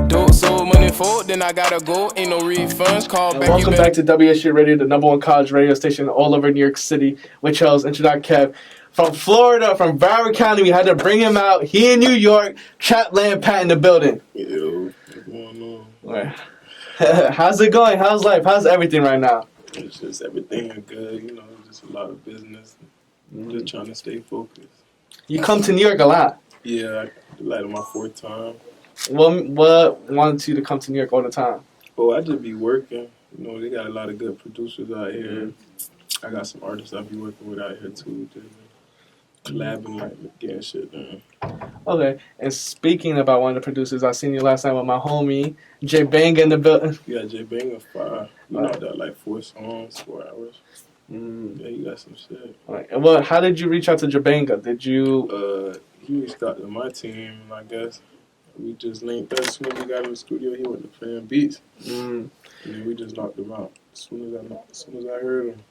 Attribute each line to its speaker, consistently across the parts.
Speaker 1: Dope sold money for, then I gotta go. Ain't no refunds. Call back.
Speaker 2: Welcome back to WSJU Radio, the #1 college radio station all over New York City. With Charles, Introduct Kev. From Florida, from Broward County, we had to bring him out. He in New York, Trapland Pat in the building.
Speaker 3: Yo, what's going on?
Speaker 2: Right. How's it going? How's life? How's everything right now?
Speaker 3: It's just everything is good, you know, just a lot of business. Just trying to stay focused.
Speaker 2: You come to New York a lot.
Speaker 3: Yeah, like my 4th time.
Speaker 2: What wants you to come to New York all the time?
Speaker 3: Oh, I just be working. You know, they got a lot of good producers out here. I got some artists I be working with out here too. Just collabing, like getting shit done.
Speaker 2: Okay, and speaking about one of the producers, I seen you last night with my homie J Bang in the building.
Speaker 3: Yeah, J Bang of 5. You know that like 4 songs, 4 hours. Yeah, you got some shit.
Speaker 2: Right. And well, how did you reach out to Jabanga? Did you?
Speaker 3: He reached out to my team, I guess. We just linked up. As soon as we got in the studio, he went to playing beats. And then we just knocked him out. As soon as I heard him.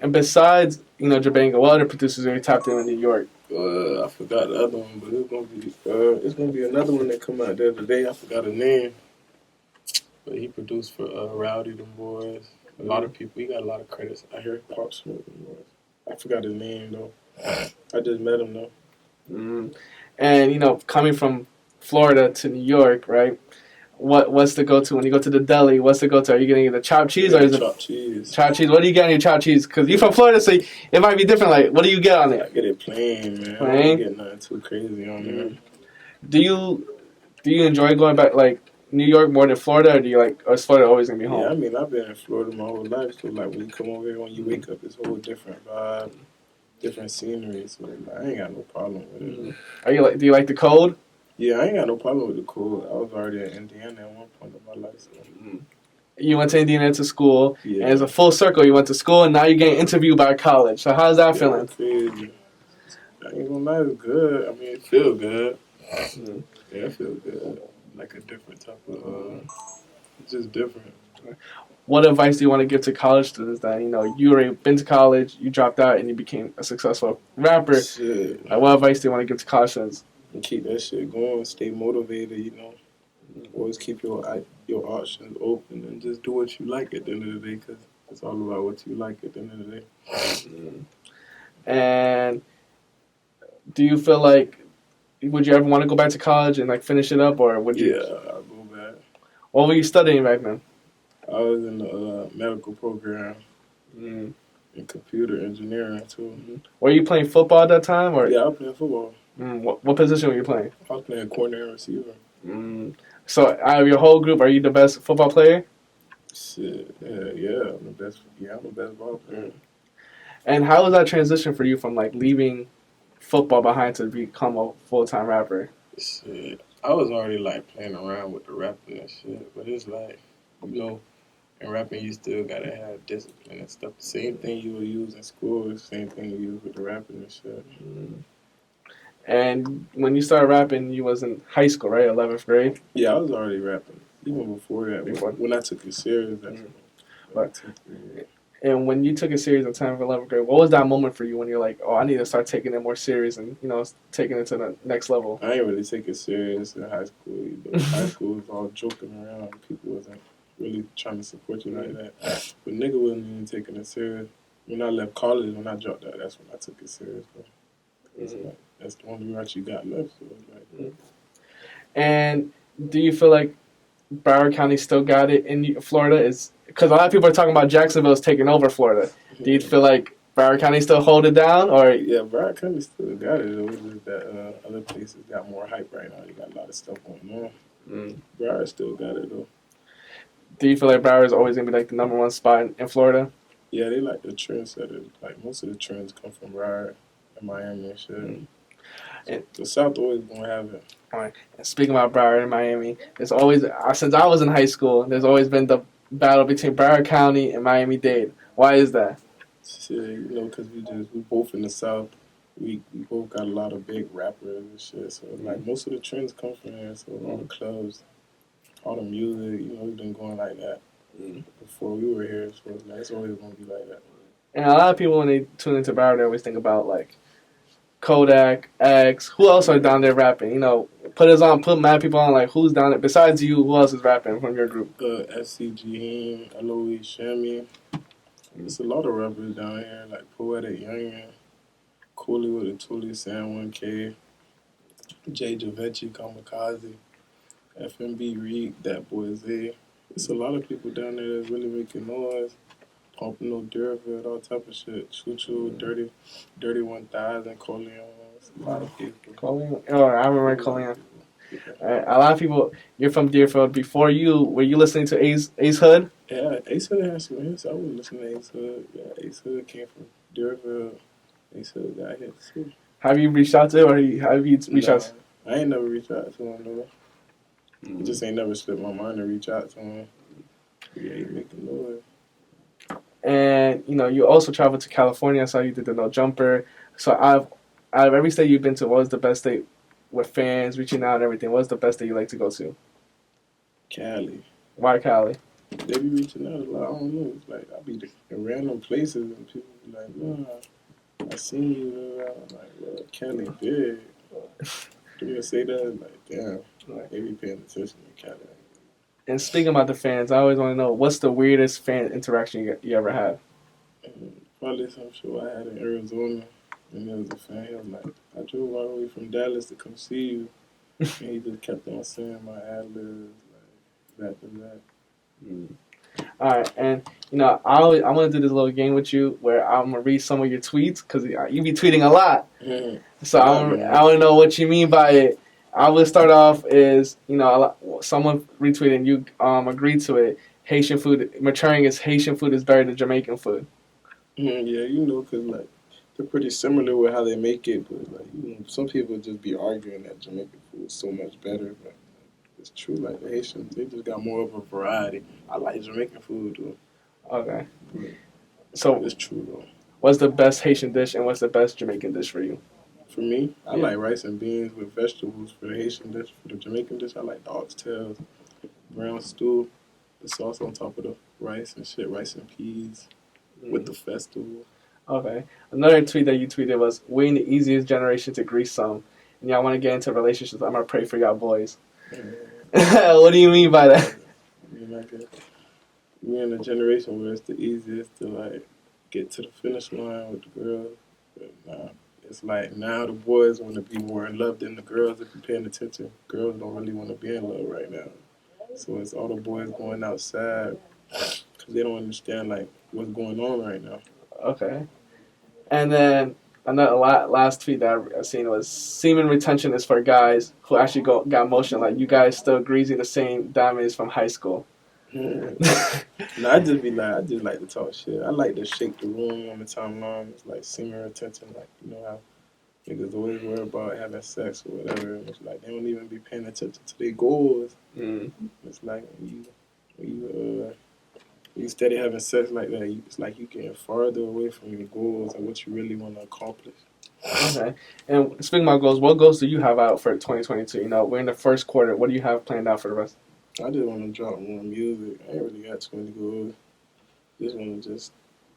Speaker 2: And besides, Jabanga, what other producers are you tapped in New York?
Speaker 3: I forgot the other one, but it's gonna be another one that come out the other day. I forgot his name, but he produced for Rowdy them boys. A lot of people. He got a lot of credits. I hear Pop Smoke them boys. I forgot his name though. I just met him though.
Speaker 2: And coming from Florida to New York, right? What's the go-to when you go to the deli? What's the go-to? Are you getting the chopped cheese or is it
Speaker 3: chopped cheese?
Speaker 2: Chopped cheese. What do you get on your chopped cheese? Because you're from Florida, so it might be different. Like, what do you get on it?
Speaker 3: I get it plain, man.
Speaker 2: Plain?
Speaker 3: I don't get nothing too crazy on there.
Speaker 2: Do you enjoy going back like New York more than Florida, or do you or is Florida always gonna be home?
Speaker 3: Yeah, I mean I've been in Florida my whole life, so like when you come over here, when you wake up, it's a whole different vibe, different scenery. So like, I ain't got no problem with it.
Speaker 2: Do you like the cold?
Speaker 3: Yeah, I ain't got no problem with the cold. I was already in Indiana at one point in my life. So.
Speaker 2: You went to Indiana to school,
Speaker 3: yeah.
Speaker 2: And it's a full circle. You went to school, and now you're getting interviewed by college. So how's that feeling?
Speaker 3: Crazy. I ain't gonna lie, it's good. I mean, it feels good. Yeah, it feels good. Like a different type of, it's just different.
Speaker 2: What advice do you want to give to college students that, you already been to college, you dropped out, and you became a successful rapper?
Speaker 3: Shit.
Speaker 2: What advice do you want to give to college students?
Speaker 3: And keep that shit going, stay motivated, Always keep your options open and just do what you like at the end of the day, because it's all about what you like at the end of the day.
Speaker 2: And do you feel like, would you ever want to go back to college and finish it up, or would you?
Speaker 3: Yeah, I'll go back.
Speaker 2: What were you studying back then?
Speaker 3: I was in the medical program in computer engineering too.
Speaker 2: Were you playing football at that time, or?
Speaker 3: Yeah, I was playing football.
Speaker 2: What position were you playing?
Speaker 3: I was playing corner and receiver.
Speaker 2: So out of your whole group, are you the best football player?
Speaker 3: Shit, yeah, I'm the best. Yeah, I'm the best ball player.
Speaker 2: And how was that transition for you from leaving football behind to become a full-time rapper?
Speaker 3: Shit, I was already playing around with the rapping and shit, but it's in rapping you still gotta have discipline and stuff. The same thing you would use in school, the same thing you use with the rapping and shit.
Speaker 2: And when you started rapping, you was in high school, right? 11th grade?
Speaker 3: Yeah, I was already rapping. Even before that. When I took it serious, that's when I took it.
Speaker 2: And when you took it serious in 10th, 11th grade, what was that moment for you when you're like, oh, I need to start taking it more serious and, taking it to the next level?
Speaker 3: I ain't really take it serious in high school. High school was all joking around. People wasn't really trying to support you like that. But nigga wasn't even taking it serious. When I left college, when I dropped out, that's when I took it serious. That's the only route you got left. So
Speaker 2: And do you feel like Broward County still got it in Florida? Because a lot of people are talking about Jacksonville's taking over Florida. Do you feel like Broward County still hold it down? Or
Speaker 3: yeah, Broward County still got it. It was just that other places got more hype right now. You got a lot of stuff going on. Broward still got it though.
Speaker 2: Do you feel like Broward is always going to be the #1 spot in Florida?
Speaker 3: Yeah, they the trendsetters. Most of the trends come from Broward and Miami and shit. And the South always gonna have it.
Speaker 2: All right. And speaking about Broward and Miami, there's always, since I was in high school, there's always been the battle between Broward County and Miami-Dade. Why is that?
Speaker 3: Shit, because we both in the South. We both got a lot of big rappers and shit. So most of the trends come from there. So all the clubs, all the music, we've been going like that before we were here. So it's always gonna be like that.
Speaker 2: And a lot of people when they tune into Broward, they always think about Kodak, X. Who else are down there rapping? put us on, put mad people on. Like, who's down there besides you? Who else is rapping from your group?
Speaker 3: FCG, Eloise Shammy. There's a lot of rappers down here, like Poetic Youngin, Cooley with the Tully, San 1K, Jay Javechi, Kamikaze, FMB Reed, That Boy Z. There's a lot of people down there that's really making noise. Pumping no Duraford, all type of shit. Choo Choo, Dirty 1000, Coleon. A lot of people.
Speaker 2: Coleon. Oh, I remember Coleon. A lot of people. You're from Deerfield. Before you, were you listening to Ace Hood?
Speaker 3: Yeah, Ace Hood had some hits. I was listening to Ace Hood. Yeah, Ace Hood came from Deerfield. Ace Hood got hits too.
Speaker 2: Have you reached out to him, or have you reached out?
Speaker 3: I ain't never reached out to him though. It just ain't never slipped my mind to reach out to him. Yeah, he making noise.
Speaker 2: And you also traveled to California. I saw you did the No Jumper. So out of every state you've been to, what was the best state with fans reaching out and everything? What's the best state you like to go to?
Speaker 3: Cali.
Speaker 2: Why Cali?
Speaker 3: They be reaching out a lot. I don't know. It's like I be in random places and people be like, "Nah, I seen you." I'm like, "Well, Cali big." Do you say that? Like, damn. Like they be paying attention to Cali.
Speaker 2: And speaking about the fans, I always want to know, what's the weirdest fan interaction you ever had?
Speaker 3: Probably some show I had in Arizona, and there was a fan. He was like, I drove all the way from Dallas to come see you, and he just kept on saying my ad-libs, like, that and that.
Speaker 2: All right, and I'm gonna do this little game with you where I'm gonna read some of your tweets because you be tweeting a lot. So I want to know what you mean by it. I will start off is someone retweeted and you agreed to it. Haitian food maturing is Haitian food is better than Jamaican food.
Speaker 3: Yeah, because like they're pretty similar with how they make it, but like some people just be arguing that Jamaican food is so much better. But it's true, like the Haitians, they just got more of a variety. I like Jamaican food though.
Speaker 2: Okay, so
Speaker 3: it's true though.
Speaker 2: What's the best Haitian dish and what's the best Jamaican dish for you?
Speaker 3: For me, I like rice and beans with vegetables. For the Haitian dish, for the Jamaican dish, I like dog's tails, brown stew, the sauce on top of the rice and shit, rice and peas with the festival.
Speaker 2: Okay. Another tweet that you tweeted was, "We in the easiest generation to grease some, and y'all want to get into relationships. I'm gonna pray for y'all boys." What do you mean by that?
Speaker 3: We're in a generation where it's the easiest to like get to the finish line with the girls, but nah. It's like now the boys want to be more in love than the girls if you're paying attention. Girls don't really want to be in love right now. So it's all the boys going outside because they don't understand like what's going on right now.
Speaker 2: Okay. And then another last tweet that I've seen was semen retention is for guys who actually got motion. Like you guys still greasing the same diamonds from high school.
Speaker 3: No, I just like to talk shit. I like to shake the room on the timeline. It's like semen retention, like how niggas always worry about having sex or whatever. And it's like they don't even be paying attention to their goals. It's like when you steady having sex like that, it's like you getting farther away from your goals and what you really want to accomplish.
Speaker 2: Okay. And speaking about goals, what goals do you have out for 2022? We're in the first quarter. What do you have planned out for the rest?
Speaker 3: I just want to drop more music. I ain't really got too many goals. Just want to just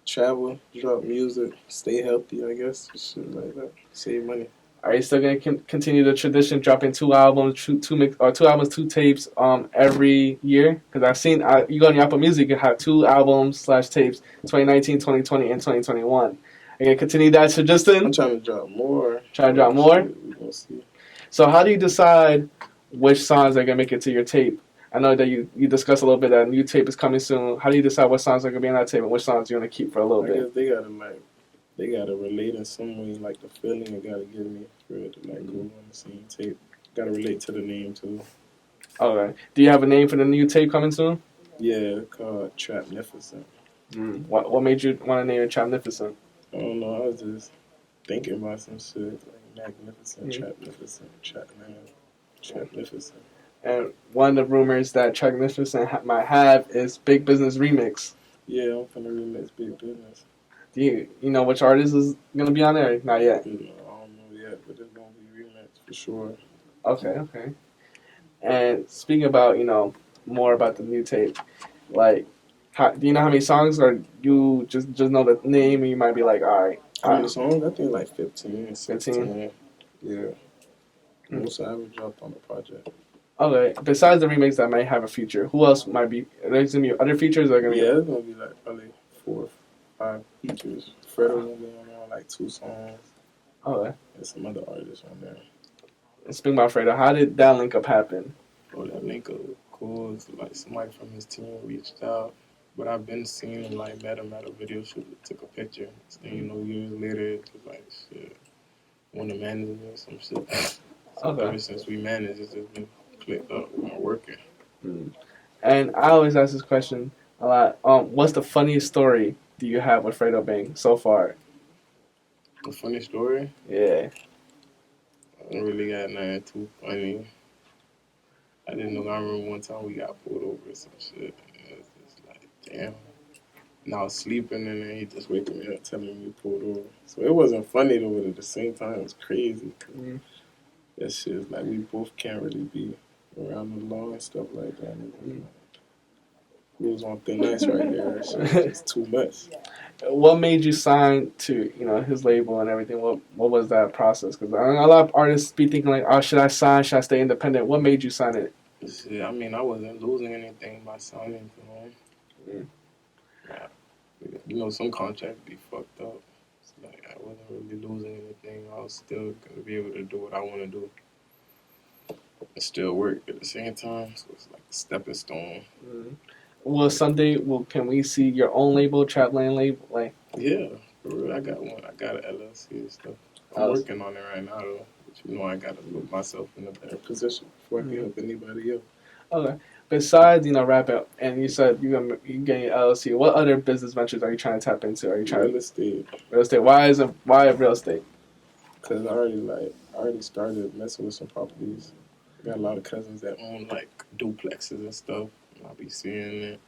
Speaker 3: travel, drop music, stay healthy, I guess. Shit like that. Save money.
Speaker 2: Are you still gonna continue the tradition, dropping two albums, two tapes, every year? Because I've seen you go on your Apple Music, you have 2 albums / tapes, 2019, 2020, and 2021. Are you gonna continue that tradition?
Speaker 3: I'm trying to drop more.
Speaker 2: Trying to drop more.
Speaker 3: We're gonna see.
Speaker 2: So how do you decide which songs are gonna make it to your tape? I know that you discussed a little bit that a new tape is coming soon. How do you decide what songs are gonna be on that tape and which songs you want to keep for a little bit?
Speaker 3: I guess they gotta relate in some way, like the feeling they gotta give me for it to like go on the same tape. Gotta relate to the name too.
Speaker 2: Okay. Do you have a name for the new tape coming soon?
Speaker 3: Yeah, called Trapnificent.
Speaker 2: What made you want to name it Trapnificent?
Speaker 3: I don't know. I was just thinking about some shit like magnificent, Trapnificent.
Speaker 2: And one of the rumors that Trapnificent might have is Big Business Remix.
Speaker 3: Yeah, I'm finna remix Big Business.
Speaker 2: Do you know which artist is gonna be on there? Not yet.
Speaker 3: I don't know yet, but it's gonna be remixed for sure.
Speaker 2: Okay. And speaking about more about the new tape, like, do you know how many songs, or you just know the name and you might be like, all right.
Speaker 3: How many songs? I think like 15, 16.
Speaker 2: 15?
Speaker 3: Yeah. Most I ever dropped on the project.
Speaker 2: Okay. Besides the remakes that might have a feature, who else might be? There's gonna be other features that are gonna
Speaker 3: Yeah, there's gonna be like probably 4 or 5 features. Fredo gonna be on like 2 songs.
Speaker 2: Okay.
Speaker 3: And some other artists on there.
Speaker 2: And speaking about Fredo, how did that link up happen?
Speaker 3: Oh, that link up was cool. It's like somebody from his team reached out. But I've been seeing him, like, met him at a video shoot, took a picture. Then, you know, years later, it's just like, shit, want to manage me or some shit. So
Speaker 2: Okay.
Speaker 3: ever since we managed, it's just been clicked up and working.
Speaker 2: And I always ask this question a lot. What's the funniest story do you have with Fredo Bang so far?
Speaker 3: A funny story?
Speaker 2: Yeah.
Speaker 3: I don't really got nothing too funny. I didn't know. I remember one time we got pulled over or some shit. And it was just like, damn. And I was sleeping, and then he just waking me up telling me pulled over. So it wasn't funny though, but at the same time, it was crazy.
Speaker 2: Mm.
Speaker 3: That shit is like we both can't really be around the law and stuff like that. We was on thin ice right there. That shit was just too much.
Speaker 2: What made you sign to his label and everything? What was that process? Because a lot of artists be thinking like, oh, should I sign? Should I stay independent? What made you sign it?
Speaker 3: Shit, I mean, I wasn't losing anything by signing to him.
Speaker 2: Mm.
Speaker 3: Yeah. You know, some contracts be fucked up. It's like I wasn't really losing anything. I was still gonna be able to do what I want to do and still work at the same time. So it's like a stepping stone.
Speaker 2: Well, someday, can we see your own label, Trapland label? Like,
Speaker 3: Yeah, for real. I got one. I got an LLC and stuff. I'm working on it right now, though. But you know, I gotta put myself in a better position before I can help anybody else.
Speaker 2: okay. Besides, rapping, and you said you getting your LLC. What other business ventures are you trying to tap into? Are you trying
Speaker 3: Real estate.
Speaker 2: real estate? Why real estate?
Speaker 3: Cause I already started messing with some properties. I got a lot of cousins that own like duplexes and stuff. And I'll be seeing it.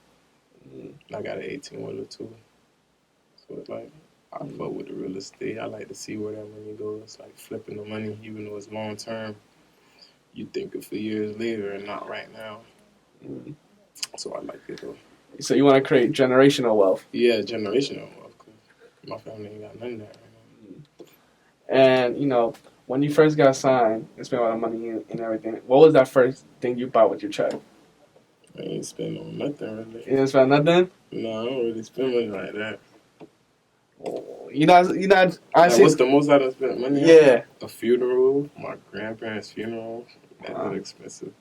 Speaker 3: And I got an 18-wheeler too. So it's like I fuck with the real estate. I like to see where that money goes. It's like flipping the money, even though it's long term. You think it for years later and not right now. So I like it though.
Speaker 2: So you want to create generational wealth?
Speaker 3: Yeah, generational wealth. Cause my family ain't got none of that right now.
Speaker 2: And when you first got signed and spent all the money and everything, what was that first thing you bought with your check?
Speaker 3: I ain't spend on nothing really.
Speaker 2: You didn't spend nothing?
Speaker 3: No, I don't really spend money like that.
Speaker 2: You not.
Speaker 3: What's the most I done spent money on?
Speaker 2: Yeah.
Speaker 3: A funeral, my grandparents' funeral. That was expensive.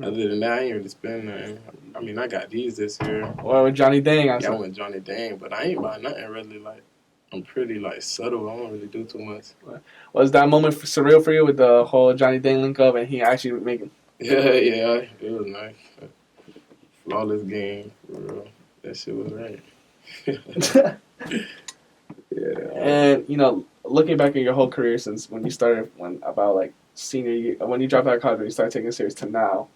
Speaker 3: Other than that, I ain't really spend nothing. I mean, I got these this year.
Speaker 2: Or with Johnny Dang.
Speaker 3: I went Johnny Dang, but I ain't buy nothing really. Like, I'm pretty like subtle. I don't really do too much.
Speaker 2: Was that moment surreal for you with the whole Johnny Dang link up and he actually making?
Speaker 3: Yeah, it was nice. Flawless game, for real. That shit was right. Yeah.
Speaker 2: And looking back at your whole career since when you started, about like senior year, when you dropped out of college, when you started taking it serious to now,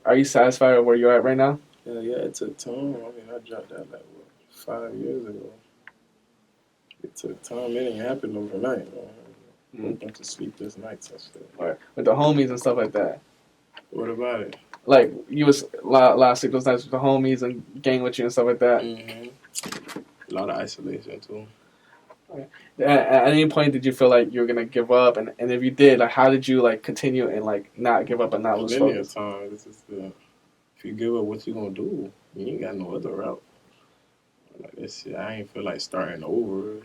Speaker 2: are you satisfied with where you're at right now?
Speaker 3: Yeah, it took time. I mean, I dropped out like 5 years ago. It took time. It didn't happen overnight. A bunch of sleepless nights and stuff.
Speaker 2: Or with the homies and stuff like that.
Speaker 3: What about it?
Speaker 2: Like you was last sleepless nights with the homies and gang with you and stuff like that.
Speaker 3: A lot of isolation too.
Speaker 2: At any point, did you feel like you were gonna give up? And if you did, like, how did you like continue and like not give up and not lose
Speaker 3: Plenty
Speaker 2: focus?
Speaker 3: of time. If you give up, what you gonna do? You ain't got no other route. Like this shit, I ain't feel like starting over. Like,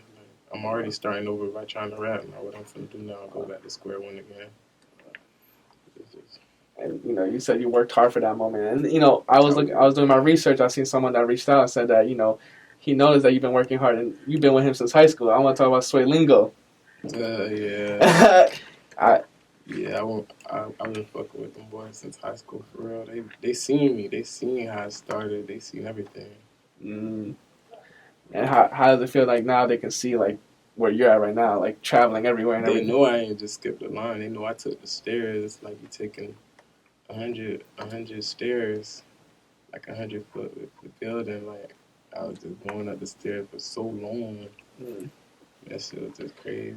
Speaker 3: I'm already starting over by trying to rap. Now what I'm finna do now? Go back to square one again.
Speaker 2: And you said you worked hard for that moment. And I was doing my research. I seen someone that reached out and said that he noticed that you've been working hard and you've been with him since high school. I want to talk about Sway Lingo.
Speaker 3: Yeah. I've been fucking with them boys since high school for real. They seen me. They seen how I started. They seen everything.
Speaker 2: And how does it feel like now they can see like where you're at right now, like traveling everywhere and everything?
Speaker 3: They know I ain't just skipped the line. They know I took the stairs. It's like you taking 100 stairs, like 100-foot building. Like I was just going up the stairs for so long. That shit was just crazy.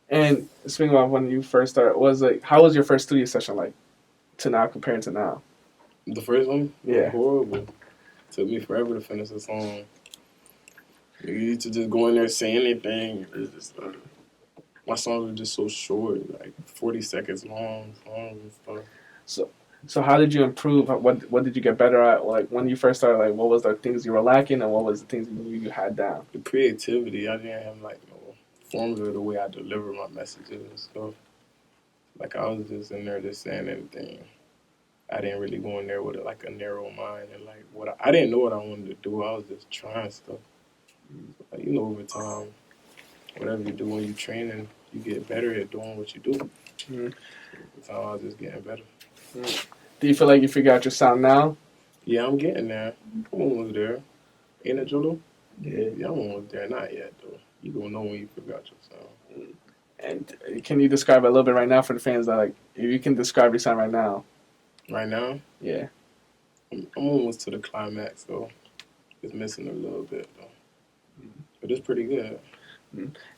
Speaker 2: And speaking about when you first started, how was your first studio session like to now compared to now?
Speaker 3: The first one?
Speaker 2: Yeah.
Speaker 3: Horrible. Took me forever to finish the song. You used to just go in there say anything. It's just my songs are just so short, like 40 seconds long songs and stuff.
Speaker 2: So how did you improve? What did you get better at? Like when you first started, like what was the things you were lacking, and what was the things you knew you had down?
Speaker 3: The creativity, I didn't have like no formula the way I deliver my messages and stuff. Like I was just in there just saying anything. I didn't really go in there with like a narrow mind and like I didn't know what I wanted to do. I was just trying stuff. Like, you know, over time, whatever you do when you training, you get better at doing what you do.
Speaker 2: Mm-hmm.
Speaker 3: Over time, I was just getting better.
Speaker 2: Mm-hmm. Do you feel like you figured out your sound now?
Speaker 3: Yeah, I'm getting there. I'm almost there. Ain't it, Jolo?
Speaker 2: Yeah.
Speaker 3: I'm almost there. Not yet, though. You gonna know when you figure out your sound.
Speaker 2: And can you describe it a little bit right now for the fans that like, if you can describe your sound right now?
Speaker 3: Right now?
Speaker 2: Yeah.
Speaker 3: I'm almost to the climax, though. It's missing a little bit, though. But it's pretty good.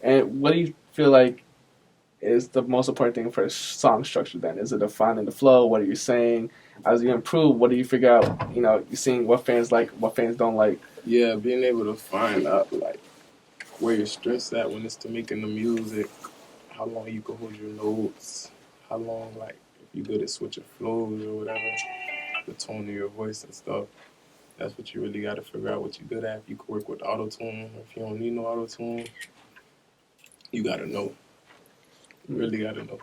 Speaker 2: And what do you feel like is the most important thing for song structure then? Is it defining the flow? What are you saying? As you improve, what do you figure out? You know, you're seeing what fans like, what fans don't like.
Speaker 3: Yeah, being able to find out, like, where your strength's at when it's to making the music, how long you can hold your notes, how long, like, if you're good at switching flows or whatever, the tone of your voice and stuff. That's what you really got to figure out what you're good at. If you can work with auto-tune, or if you don't need no auto-tune, you got to know. You really got to know.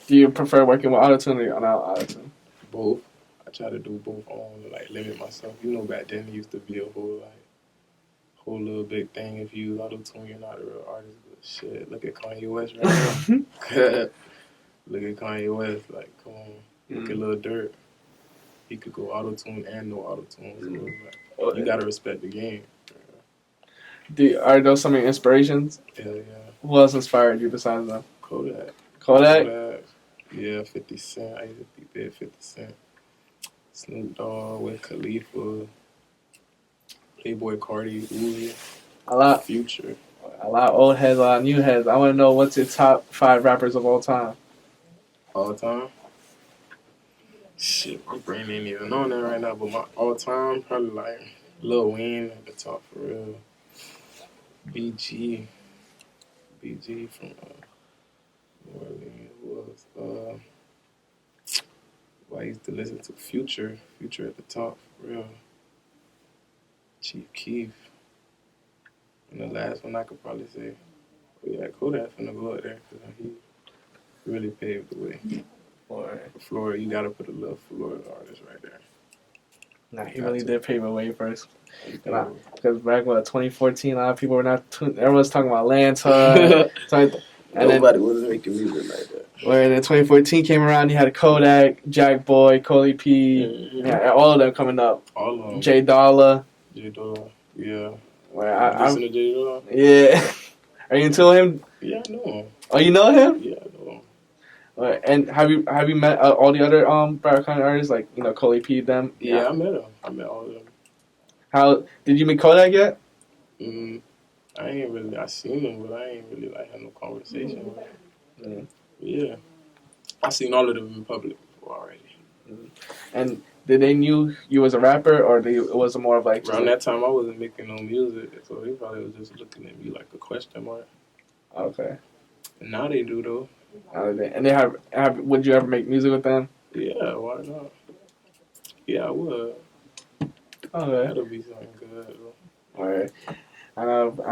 Speaker 2: Do you prefer working with autotune or without autotune?
Speaker 3: Both. I try to do both. I don't want to, like, limit myself. You know, back then it used to be a whole little big thing. If you use auto-tune, you're not a real artist. But shit, look at Kanye West right now. Look at Kanye West. Like, come on. Look at Lil Durk. He could go auto-tune and no auto-tune. So, like, you got to respect the game.
Speaker 2: Are those some of your inspirations?
Speaker 3: Hell yeah.
Speaker 2: Who else inspired you besides them?
Speaker 3: Kodak? Yeah, 50 Cent. I used to be big 50 Cent. Snoop Dogg, with Khalifa, Playboy Cardi, Uzi,
Speaker 2: A lot.
Speaker 3: Future.
Speaker 2: A lot of old heads, a lot of new heads. I want to know what's your top 5 rappers of all time.
Speaker 3: All time? Shit, my brain ain't even on that right now, but my all time, probably like Lil Wayne at the top for real. BG from New Orleans. Who else? I used to listen to Future at the top for real. Chief Keef. And the last one I could probably say, yeah, Kodak finna go out there because he really paved the way. For Florida, you gotta put a little Florida artist right there.
Speaker 2: Nah, he really did pave the way first. Because back in 2014, a lot of people were not. Everyone was talking about Atlanta.
Speaker 3: Nobody was making music like that.
Speaker 2: When 2014 came around, you had Kodak, Jack Boy, Coley P, all of them coming up.
Speaker 3: All of them.
Speaker 2: J Dollar,
Speaker 3: yeah.
Speaker 2: Where I
Speaker 3: listen to J Dollar.
Speaker 2: Yeah. Are you into him?
Speaker 3: Yeah, I know him.
Speaker 2: Oh, you know him?
Speaker 3: Yeah, I know him.
Speaker 2: And have you met all the other Broward County artists like Coley P them?
Speaker 3: Yeah, I met him. I met all of them.
Speaker 2: How did you meet Kodak yet?
Speaker 3: I ain't really. I seen him, but I ain't really like had no conversation with him. Yeah, I seen all of them in public before already.
Speaker 2: And did they knew you was a rapper, or it was more of like
Speaker 3: around that time I wasn't making no music, so they probably was just looking at me like a question mark. Okay. And now they do though.
Speaker 2: And they have would you ever make music with them?
Speaker 3: Yeah, why not? Yeah, I would.
Speaker 2: Okay.
Speaker 3: That'll be something good.
Speaker 2: All right. I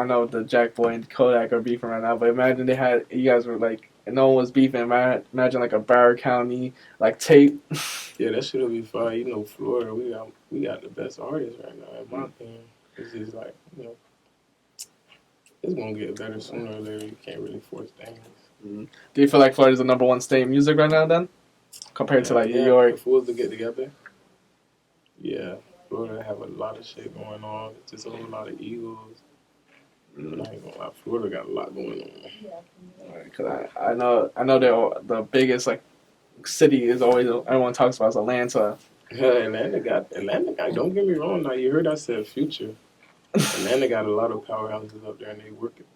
Speaker 2: know the Jack Boy and Kodak are beefing right now, but imagine you guys were like, and no one was beefing. Imagine like a Broward County like tape.
Speaker 3: Yeah, that shit'll be fun. You know, Florida, we got the best artists right now. In my opinion, it's just like it's gonna get better sooner or later. You can't really force things.
Speaker 2: Do you feel like Florida's the number one state in music right now, then, compared to like New York?
Speaker 3: If it was to get together, yeah, Florida have a lot of shit going on. It's just a whole lot of egos. But I ain't gonna lie, Florida got a lot going on.
Speaker 2: Because I know the biggest like city is always everyone talks about is Atlanta.
Speaker 3: Atlanta got. Don't get me wrong. Now you heard I said Future. Atlanta got a lot of powerhouses up there, and they working.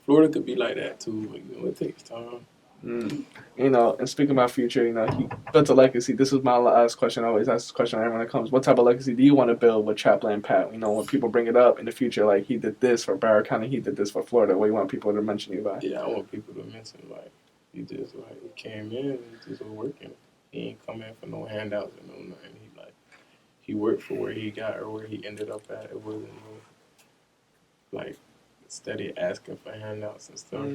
Speaker 3: Florida could be like that too, but it takes time.
Speaker 2: You know, and speaking about future, you know, he built a legacy. This is my last question. I always ask this question everyone that comes. What type of legacy do you want to build with Trapland Pat? You know, when people bring it up in the future, like he did this for Broward County, he did this for Florida. What do you want people to mention you by?
Speaker 3: Yeah, I want people to mention like he just like he came in and just was working. He ain't come in for no handouts or no nothing. He worked for where he got or where he ended up at. It wasn't no like steady asking for handouts and stuff.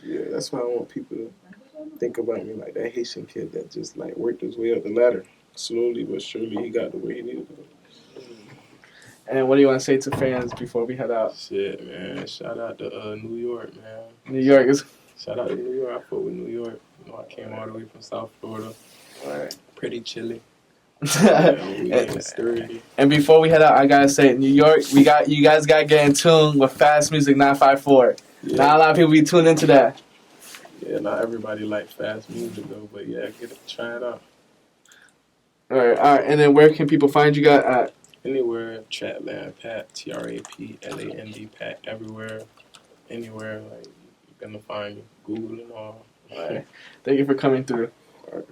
Speaker 3: Yeah, that's why I want people to think about me like that Haitian kid that just like worked his way up the ladder. Slowly but surely he got to where he needed to go.
Speaker 2: And what do you want to say to fans before we head out?
Speaker 3: Shit, man. Shout out to New York, man.
Speaker 2: New York is.
Speaker 3: Shout out to New York. I fought with New York. You know, I came all the way from South Florida.
Speaker 2: All right.
Speaker 3: Pretty chilly.
Speaker 2: And before we head out, I gotta say, New York, you guys gotta get in tune with Fast Music 954.
Speaker 3: Yeah.
Speaker 2: Not a lot of people be tuned into that.
Speaker 3: Yeah, not everybody likes fast music though, but yeah, try it out.
Speaker 2: All right. And then where can people find you guys at?
Speaker 3: Anywhere, Trapland Pat, Trapland Pat, everywhere, anywhere. Like you're gonna find me. Google and all.
Speaker 2: All right. Thank you for coming through.
Speaker 3: All right.